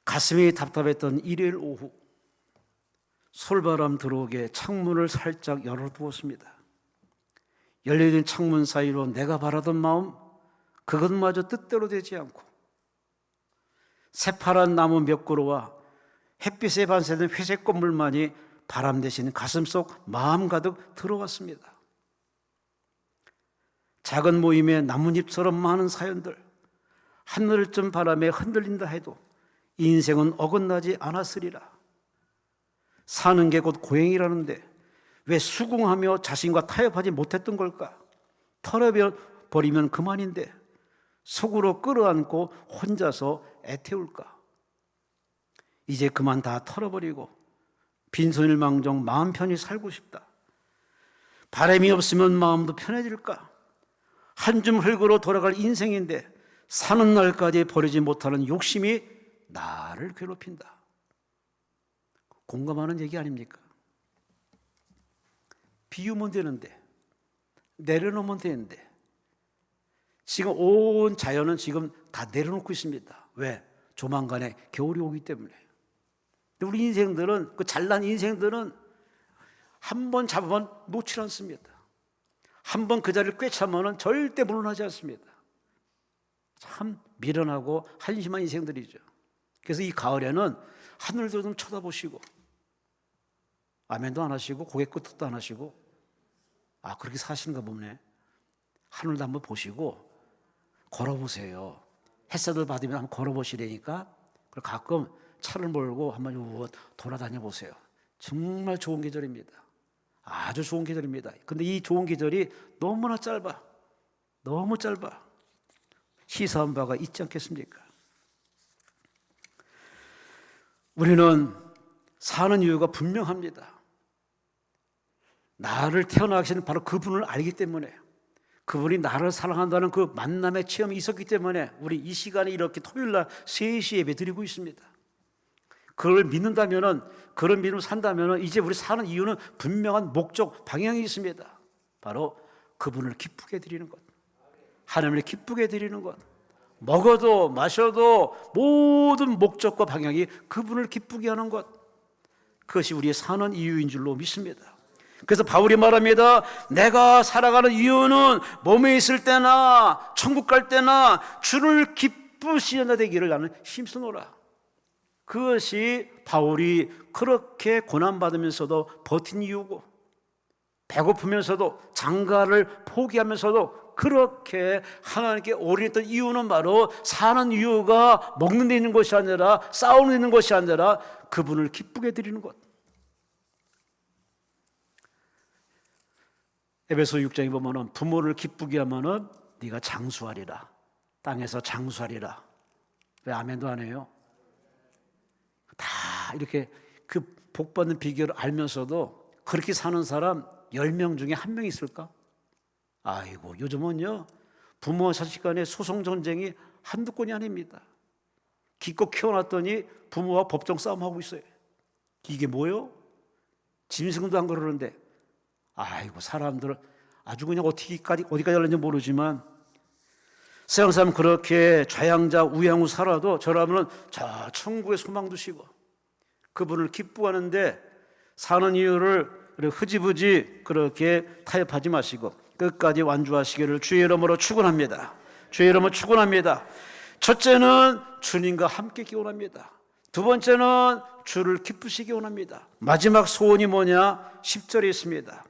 가슴이 답답했던 일요일 오후 솔바람 들어오게 창문을 살짝 열어두었습니다. 열려있는 창문 사이로 내가 바라던 마음 그것마저 뜻대로 되지 않고 새파란 나무 몇 그루와 햇빛에 반사된 회색 건물만이 바람 대신 가슴속 마음 가득 들어왔습니다. 작은 모임에 나뭇잎처럼 많은 사연들, 하늘쯤 바람에 흔들린다 해도 인생은 어긋나지 않았으리라. 사는 게 곧 고행이라는데 왜 수긍하며 자신과 타협하지 못했던 걸까? 털어버리면 그만인데 속으로 끌어안고 혼자서 애태울까? 이제 그만 다 털어버리고 빈손일망정 마음 편히 살고 싶다. 바람이 없으면 마음도 편해질까? 한 줌 흙으로 돌아갈 인생인데 사는 날까지 버리지 못하는 욕심이 나를 괴롭힌다. 공감하는 얘기 아닙니까? 비우면 되는데, 내려놓으면 되는데 지금 온 자연은 지금 다 내려놓고 있습니다. 왜? 조만간에 겨울이 오기 때문에. 우리 인생들은, 그 잘난 인생들은 한 번 잡으면 놓지 않습니다. 한 번 그 자리를 꿰차면 절대 물러나지 않습니다. 참 미련하고 한심한 인생들이죠. 그래서 이 가을에는 하늘도 좀 쳐다보시고, 아멘도 안 하시고 고개 끄덕도 안 하시고, 아 그렇게 사시는가 보네. 하늘도 한번 보시고 걸어보세요. 햇살을 받으면 한번 걸어보시라니까. 그리고 가끔 차를 몰고 한번 돌아다녀 보세요. 정말 좋은 계절입니다. 아주 좋은 계절입니다. 근데 이 좋은 계절이 너무나 짧아. 너무 짧아. 시사한 바가 있지 않겠습니까? 우리는 사는 이유가 분명합니다. 나를 태어나게 하신 바로 그분을 알기 때문에, 그분이 나를 사랑한다는 그 만남의 체험이 있었기 때문에 우리 이 시간에 이렇게 토요일날 3시 예배 드리고 있습니다. 그걸 믿는다면, 그런 믿음을 산다면 이제 우리 사는 이유는 분명한 목적, 방향이 있습니다. 바로 그분을 기쁘게 드리는 것, 하나님을 기쁘게 드리는 것. 먹어도 마셔도 모든 목적과 방향이 그분을 기쁘게 하는 것, 그것이 우리의 사는 이유인 줄로 믿습니다. 그래서 바울이 말합니다. 내가 살아가는 이유는 몸에 있을 때나 천국 갈 때나 주를 기쁘시는 되기를 나는 힘쓰노라. 그것이 바울이 그렇게 고난받으면서도 버틴 이유고, 배고프면서도 장가를 포기하면서도 그렇게 하나님께 올인했던 이유는 바로 사는 이유가 먹는 데 있는 것이 아니라, 싸우는 데 있는 것이 아니라 그분을 기쁘게 드리는 것. 에베소 6장에 보면은 부모를 기쁘게 하면은 네가 장수하리라, 땅에서 장수하리라. 왜 아멘도 안 해요? 다 이렇게 그 복받는 비결을 알면서도 그렇게 사는 사람 10명 중에 1명 있을까? 아이고, 요즘은요 부모와 자식 간의 소송 전쟁이 한두 건이 아닙니다. 기껏 키워놨더니 부모와 법정 싸움하고 있어요. 이게 뭐요? 짐승도 안 그러는데, 아이고, 사람들 아주 그냥 어디까지 하는지 모르지만 세상 사람 그렇게 좌양자 우양우 살아도 저라면 저 천국에 소망 두시고 그분을 기뻐하는데 사는 이유를 흐지부지 그렇게 타협하지 마시고 끝까지 완주하시기를 주의 이름으로 축원합니다. 주의 이름으로 축원합니다. 첫째는 주님과 함께 있기 원합니다. 두 번째는 주를 기쁘시기 원합니다. 마지막 소원이 뭐냐? 10절에 있습니다.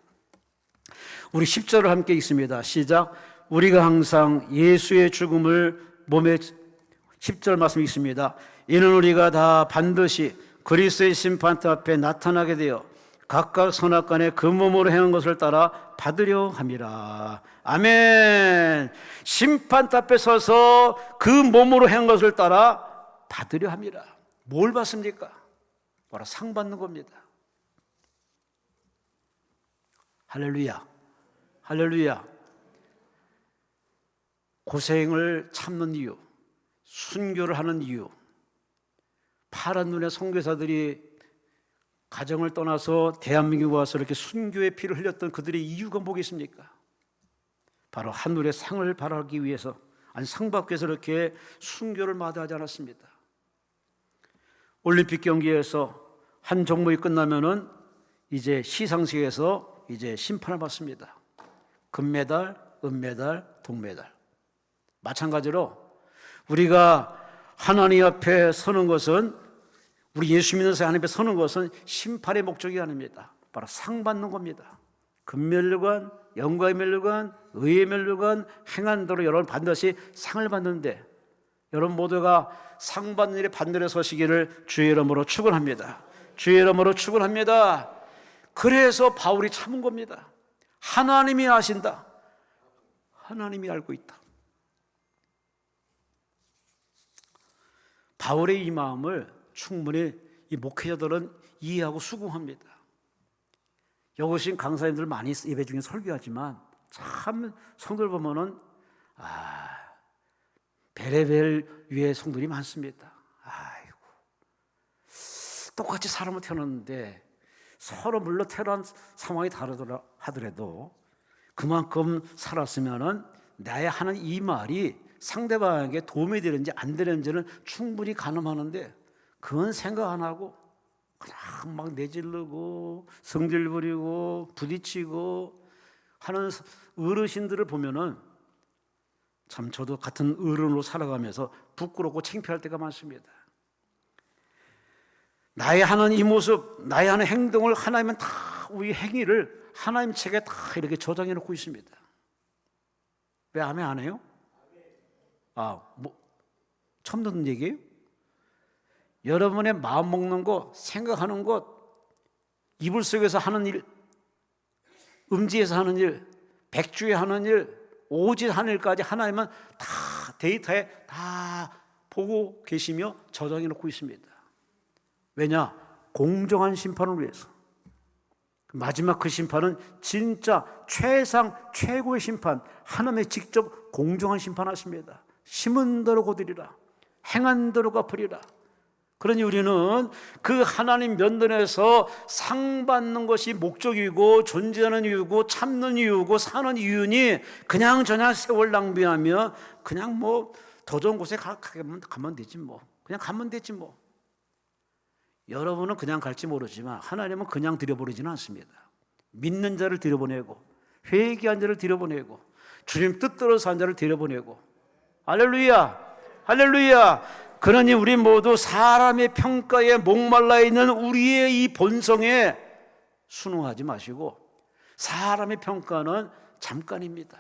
우리 10절을 함께 읽습니다. 시작. 우리가 항상 예수의 죽음을 몸에 10절 말씀 있습니다. 이는 우리가 다 반드시 그리스도의 심판대 앞에 나타나게 되어 각각 선악간에 그 몸으로 행한 것을 따라 받으려 함이라. 아멘. 심판대 앞에 서서 그 몸으로 행한 것을 따라 받으려 함이라. 뭘 받습니까? 바로 상 받는 겁니다. 할렐루야. 할렐루야. 고생을 참는 이유, 순교를 하는 이유, 파란 눈의 선교사들이 가정을 떠나서 대한민국에 와서 이렇게 순교의 피를 흘렸던 그들의 이유가 뭐겠습니까? 바로 하늘의 상을 바라기 위해서, 아니 상 받기 위해서 이렇게 순교를 마다하지 않았습니다. 올림픽 경기에서 한 종목이 끝나면은 이제 시상식에서 이제 심판을 받습니다. 금메달, 은메달, 동메달. 마찬가지로 우리가 하나님 앞에 서는 것은, 우리 예수 믿는 사람 하나님 앞에 서는 것은 심판의 목적이 아닙니다. 바로 상 받는 겁니다. 금면류관, 영광의 면류관, 의의 면류관, 행한 대로 여러분 반드시 상을 받는데, 여러분 모두가 상 받는 일에 반대로 서시기를 주의 이름으로 축원합니다. 주의 이름으로 축원합니다. 그래서 바울이 참은 겁니다. 하나님이 아신다. 하나님이 알고 있다. 바울의 이 마음을 충분히 이 목회자들은 이해하고 수긍합니다. 여기 오신 강사님들 많이 예배 중에 설교하지만 참 성도들 보면은 베레벨 위에 성도들이 많습니다. 아이고, 똑같이 사람을 태어났는데 서로 물론 태어난 상황이 다르더라 하더라도 그만큼 살았으면은 나의 하는 이 말이 상대방에게 도움이 되는지 안 되는지는 충분히 가늠하는데 그건 생각 안 하고 그냥 막 내질르고 성질 부리고 부딪히고 하는 어르신들을 보면은 참 저도 같은 어른으로 살아가면서 부끄럽고 창피할 때가 많습니다. 나의 하는 이 모습, 나의 하는 행동을 하나님은 다, 우리 행위를 하나님 책에 다 이렇게 저장해 놓고 있습니다. 왜 아멘 안 해요? 처음 듣는 얘기예요? 여러분의 마음 먹는 것, 생각하는 것, 이불 속에서 하는 일, 음지에서 하는 일, 백주에 하는 일, 오지 하는 일까지 하나님은 다 데이터에 다 보고 계시며 저장해 놓고 있습니다. 왜냐? 공정한 심판을 위해서. 마지막 그 심판은 진짜 최상 최고의 심판, 하나님의 직접 공정한 심판하십니다. 심은 대로 거두리라, 행한 대로 갚으리라. 그러니 우리는 그 하나님 면전에서 상 받는 것이 목적이고 존재하는 이유고 참는 이유고 사는 이유니 그냥 저냥 세월 낭비하며 그냥 뭐 더 좋은 곳에 가면 되지 뭐, 그냥 가면 되지 뭐. 여러분은 그냥 갈지 모르지만 하나님은 그냥 들여보내지는 않습니다. 믿는 자를 들여보내고 회개한 자를 들여보내고 주님 뜻대로 산 자를 들여보내고. 할렐루야, 할렐루야. 그러니 우리 모두 사람의 평가에 목말라 있는 우리의 이 본성에 순응하지 마시고 사람의 평가는 잠깐입니다.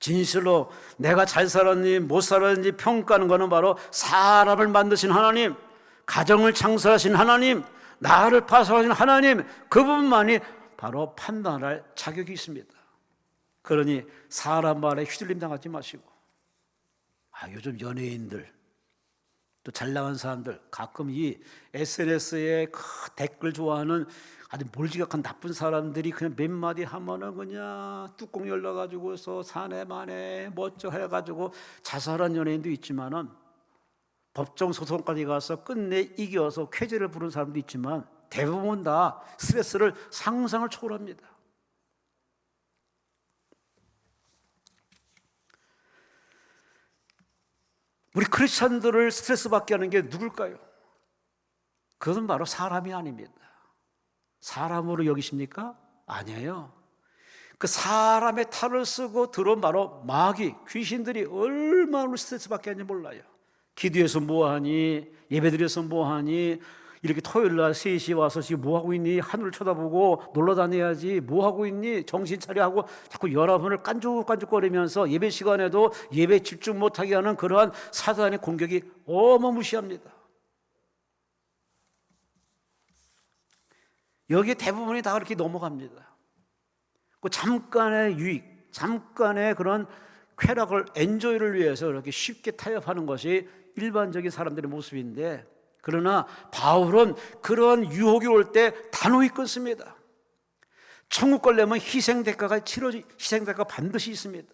진실로 내가 잘 살았니 못 살았는지 평가하는 것은 바로 사람을 만드신 하나님, 가정을 창설하신 하나님, 나를 파송하신 하나님, 그분만이 바로 판단할 자격이 있습니다. 그러니 사람 말에 휘둘림 당하지 마시고, 요즘 연예인들 또 잘 나간 사람들 가끔 이 SNS에 그 댓글 좋아하는 아주 몰지각한 나쁜 사람들이 그냥 몇 마디 하면은 그냥 뚜껑 열려가지고서 사내 만에 멋져 해가지고 자살한 연예인도 있지만은 법정 소송까지 가서 끝내 이겨서 쾌재를 부른 사람도 있지만 대부분 다 스트레스를 상상을 초월합니다. 우리 크리스찬들을 스트레스 받게 하는 게 누굴까요? 그것은 바로 사람이 아닙니다. 사람으로 여기십니까? 아니에요. 그 사람의 탈을 쓰고 들어온 바로 마귀, 귀신들이 얼마나 스트레스 받게 하는지 몰라요. 기도해서 뭐하니? 예배드려서 뭐하니? 이렇게 토요일날 3시에 와서 지금 뭐하고 있니? 하늘을 쳐다보고 놀러 다녀야지. 뭐하고 있니? 정신 차려 하고 자꾸 여러분을 깐죽깐죽거리면서 예배 시간에도 예배 집중 못하게 하는 그러한 사단의 공격이 어마무시합니다. 여기에 대부분이 다 그렇게 넘어갑니다. 그 잠깐의 유익, 잠깐의 그런 쾌락을, 엔조이를 위해서 이렇게 쉽게 타협하는 것이 일반적인 사람들의 모습인데, 그러나 바울은 그런 유혹이 올 때 단호히 끊습니다. 천국 가려면 희생 대가가 반드시 있습니다.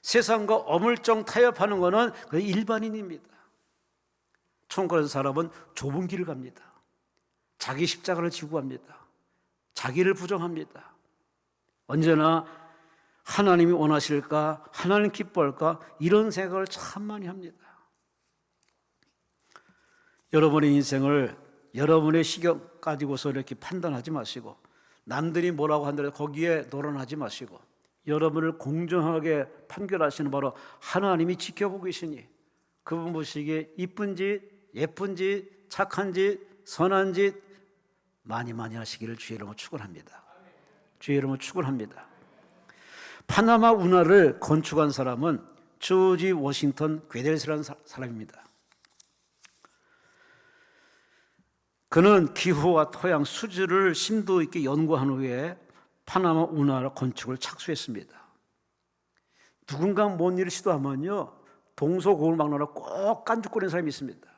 세상과 어물쩡 타협하는 것은 일반인입니다. 천국 가는 사람은 좁은 길을 갑니다. 자기 십자가를 지고 갑니다. 자기를 부정합니다. 언제나 하나님이 원하실까? 하나님 기뻐할까? 이런 생각을 참 많이 합니다. 여러분의 인생을 여러분의 시경 가지고서 이렇게 판단하지 마시고, 남들이 뭐라고 한다고 거기에 노론하지 마시고, 여러분을 공정하게 판결하시는 바로 하나님이 지켜보고 계시니 그분 보시기에 이쁜 짓, 예쁜 짓, 착한 짓, 선한 짓 많이 하시기를 주의 이름으로 축원합니다. 주의 이름으로 축원합니다. 파나마 운하를 건축한 사람은 조지 워싱턴 괴델스라는 사람입니다. 그는 기후와 토양, 수질을 심도 있게 연구한 후에 파나마 운하 건축을 착수했습니다. 누군가 뭔 일을 시도하면요, 동서고을 막론하라 꼭 깐죽거리는 사람이 있습니다.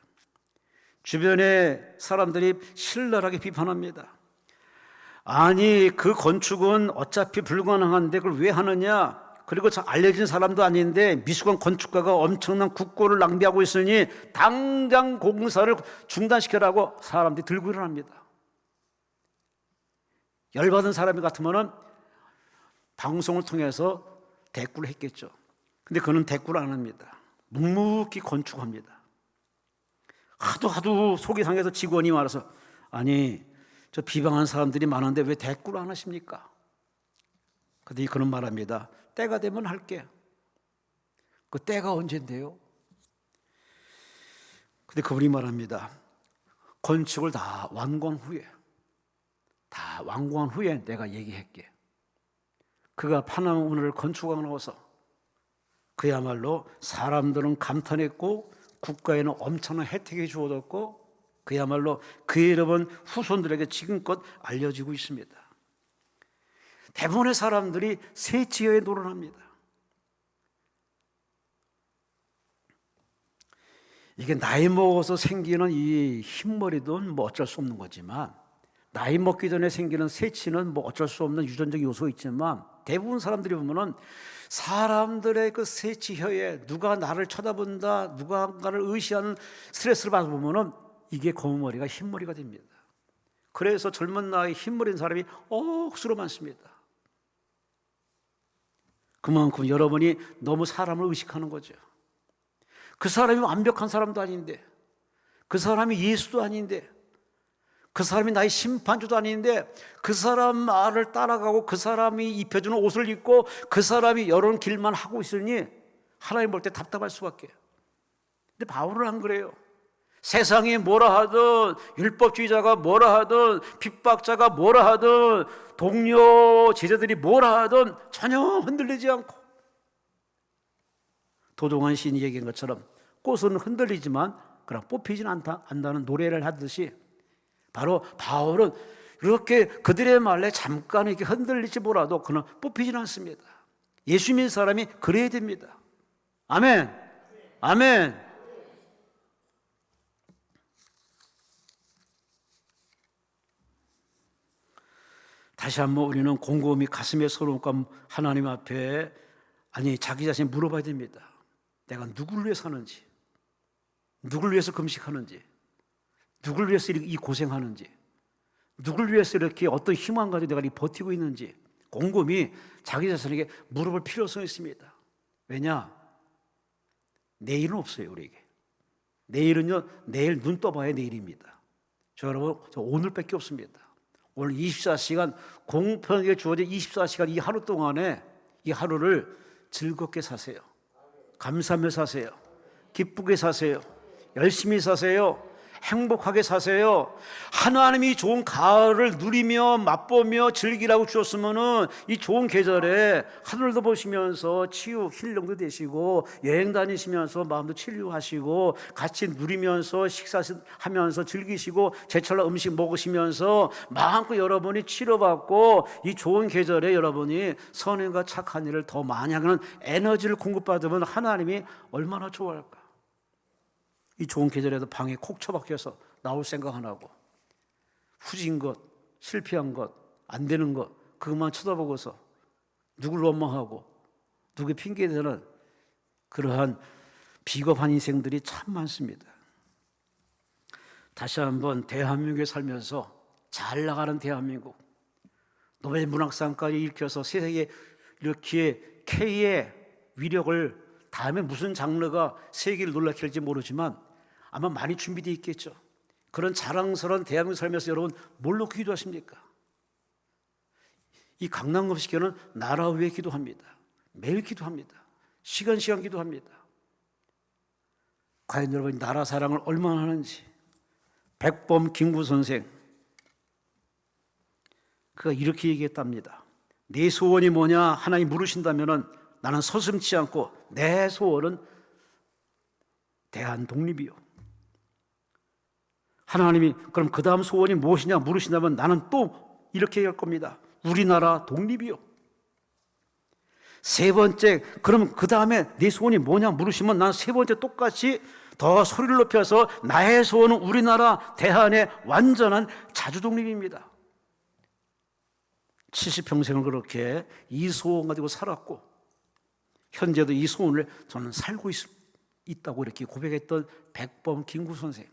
주변의 사람들이 신랄하게 비판합니다. 아니, 그 건축은 어차피 불가능한데 그걸 왜 하느냐? 그리고 알려진 사람도 아닌데 미숙한 건축가가 엄청난 국고를 낭비하고 있으니 당장 공사를 중단시켜라고 사람들이 들고 일어납니다. 열받은 사람이 같으면 방송을 통해서 대꾸를 했겠죠. 근데 그는 대꾸를 안 합니다. 묵묵히 건축합니다. 하도 속이 상해서 직원이 말해서, 아니, 저 비방하는 사람들이 많은데 왜 대꾸를 안 하십니까? 그런데 그는 말합니다. 때가 되면 할게. 그 때가 언젠데요? 근데 그분이 말합니다. 건축을 다 완공한 후에 내가 얘기할게. 그가 파나마 운하를 건축하고 나서 그야말로 사람들은 감탄했고 국가에는 엄청난 혜택이 주어졌고 그야말로 그의 이름은 후손들에게 지금껏 알려지고 있습니다. 대부분의 사람들이 세치에 노론합니다. 이게 나이 먹어서 생기는 이 흰머리도 뭐 어쩔 수 없는 거지만, 나이 먹기 전에 생기는 세치는 뭐 어쩔 수 없는 유전적 요소 있지만, 대부분 사람들이 보면은 사람들의 그 세치혀에 누가 나를 쳐다본다, 누군가를 의시하는 스트레스를 받아보면은 이게 검은 머리가 흰머리가 됩니다. 그래서 젊은 나이 흰머리인 사람이 억수로 많습니다. 그만큼 여러분이 너무 사람을 의식하는 거죠. 그 사람이 완벽한 사람도 아닌데, 그 사람이 예수도 아닌데, 그 사람이 나의 심판주도 아닌데, 그 사람 말을 따라가고 그 사람이 입혀주는 옷을 입고 그 사람이 이런 길만 하고 있으니 하나님 볼 때 답답할 수밖에. 근데 바울은 안 그래요. 세상이 뭐라 하든, 율법주의자가 뭐라 하든, 핍박자가 뭐라 하든, 동료 제자들이 뭐라 하든 전혀 흔들리지 않고, 도종환 시인이 얘기한 것처럼 꽃은 흔들리지만 그냥 뽑히진 않다는 노래를 하듯이, 바로 바울은 이렇게 그들의 말에 잠깐 이렇게 흔들리지 몰라도 그는 뽑히진 않습니다. 예수 믿는 사람이 그래야 됩니다. 아멘. 아멘. 다시 한번 우리는 곰곰이 가슴에 서러움과 하나님 앞에, 아니, 자기 자신이 물어봐야 됩니다. 내가 누구를 위해 사는지, 누구를 위해서 금식하는지, 누구를 위해서 이 고생하는지, 누구를 위해서 이렇게 어떤 희망 가지고 내가 이렇게 버티고 있는지 곰곰이 자기 자신에게 물어볼 필요성이 있습니다. 왜냐? 내일은 없어요, 우리에게. 내일은요, 내일 눈 떠봐야 내일입니다. 저 여러분, 저 오늘밖에 없습니다. 오늘 24시간 공평하게 주어진 24시간 이 하루 동안에 이 하루를 즐겁게 사세요. 감사하며 사세요. 기쁘게 사세요. 열심히 사세요. 행복하게 사세요. 하나님이 좋은 가을을 누리며 맛보며 즐기라고 주셨으면은 이 좋은 계절에 하늘도 보시면서 치유 힐링도 되시고 여행 다니시면서 마음도 치유하시고 같이 누리면서 식사하면서 즐기시고 제철로 음식 먹으시면서 마음껏 여러분이 치료받고 이 좋은 계절에 여러분이 선행과 착한 일을 더 많이 하는 에너지를 공급받으면 하나님이 얼마나 좋아할까. 이 좋은 계절에도 방에 콕 처박혀서 나올 생각 안 하고 후진 것, 실패한 것, 안 되는 것 그것만 쳐다보고서 누굴 원망하고 누구의 핑계대는 그러한 비겁한 인생들이 참 많습니다. 다시 한번 대한민국에 살면서 잘 나가는 대한민국, 노벨 문학상까지 일으켜서 세계에 이렇게 K의 위력을 다음에 무슨 장르가 세계를 놀라게 할지 모르지만 아마 많이 준비되어 있겠죠. 그런 자랑스러운 대한민국 살면서 여러분 뭘로 기도하십니까? 이 강남급식교는 나라 위에 기도합니다. 매일 기도합니다. 시간 기도합니다. 과연 여러분이 나라 사랑을 얼마나 하는지. 백범 김구 선생 그가 이렇게 얘기했답니다. 네 소원이 뭐냐 하나님 물으신다면은 나는 서슴지 않고 내 소원은 대한 독립이요. 하나님이 그럼 그 다음 소원이 무엇이냐 물으신다면 나는 또 이렇게 얘기할 겁니다. 우리나라 독립이요. 세 번째 그럼 그 다음에 네 소원이 뭐냐 물으시면 나는 세 번째 똑같이 더 소리를 높여서 나의 소원은 우리나라 대한의 완전한 자주독립입니다. 70평생을 그렇게 이 소원 가지고 살았고 현재도 이 소원을 저는 살고 있다고 이렇게 고백했던 백범 김구 선생.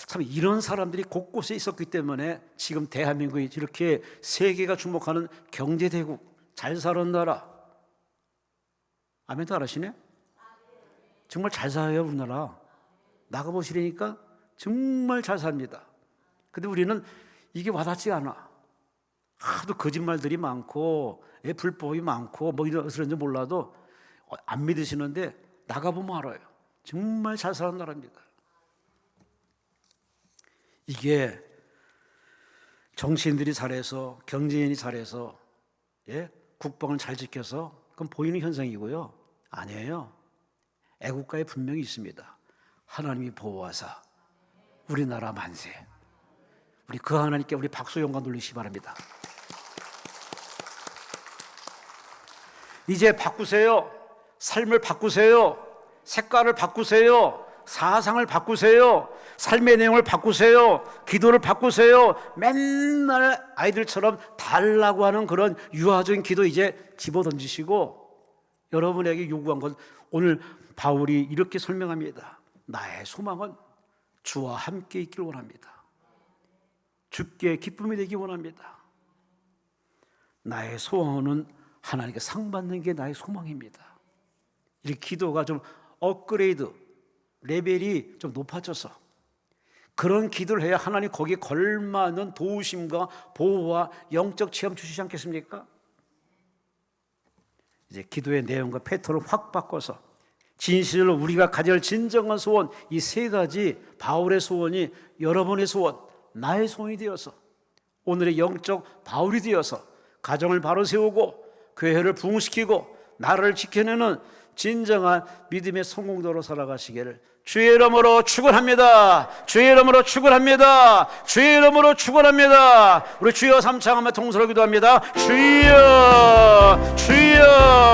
참 이런 사람들이 곳곳에 있었기 때문에 지금 대한민국이 이렇게 세계가 주목하는 경제대국, 잘 사는 나라. 아멘도 안 하시네? 정말 잘 살아요 우리나라. 나가보시려니까 정말 잘 삽니다. 근데 우리는 이게 와닿지 않아. 하도 거짓말들이 많고 불법이 많고 뭐 이런지 몰라도 안 믿으시는데 나가보면 알아요. 정말 잘 사는 나라입니다. 이게 정치인들이 잘해서 경제인이 잘해서 국방을 잘 지켜서 그건 보이는 현상이고요. 아니에요. 애국가에 분명히 있습니다. 하나님이 보호하사 우리나라 만세. 우리 그 하나님께 우리 박수 영광 돌리시기 바랍니다. 이제 바꾸세요. 삶을 바꾸세요. 색깔을 바꾸세요. 사상을 바꾸세요. 삶의 내용을 바꾸세요. 기도를 바꾸세요. 맨날 아이들처럼 달라고 하는 그런 유아적인 기도 이제 집어던지시고 여러분에게 요구한 건 오늘 바울이 이렇게 설명합니다. 나의 소망은 주와 함께 있기를 원합니다. 주께 기쁨이 되기 원합니다. 나의 소원은 하나님께 상 받는 게 나의 소망입니다. 이 기도가 좀 업그레이드 레벨이 좀 높아져서 그런 기도를 해야 하나님 거기에 걸맞는 도우심과 보호와 영적 체험 주시지 않겠습니까? 이제 기도의 내용과 패턴을 확 바꿔서 진실로 우리가 가져야 할 진정한 소원 이 세 가지 바울의 소원이 여러분의 소원, 나의 소원이 되어서 오늘의 영적 바울이 되어서 가정을 바로 세우고 교회를 부흥시키고 나라를 지켜내는 진정한 믿음의 성공도로 살아가시기를 주의 이름으로 축원합니다. 주의 이름으로 축원합니다. 주의 이름으로 축원합니다. 우리 주여 삼창하며 통솔로 기도합니다. 주여 주여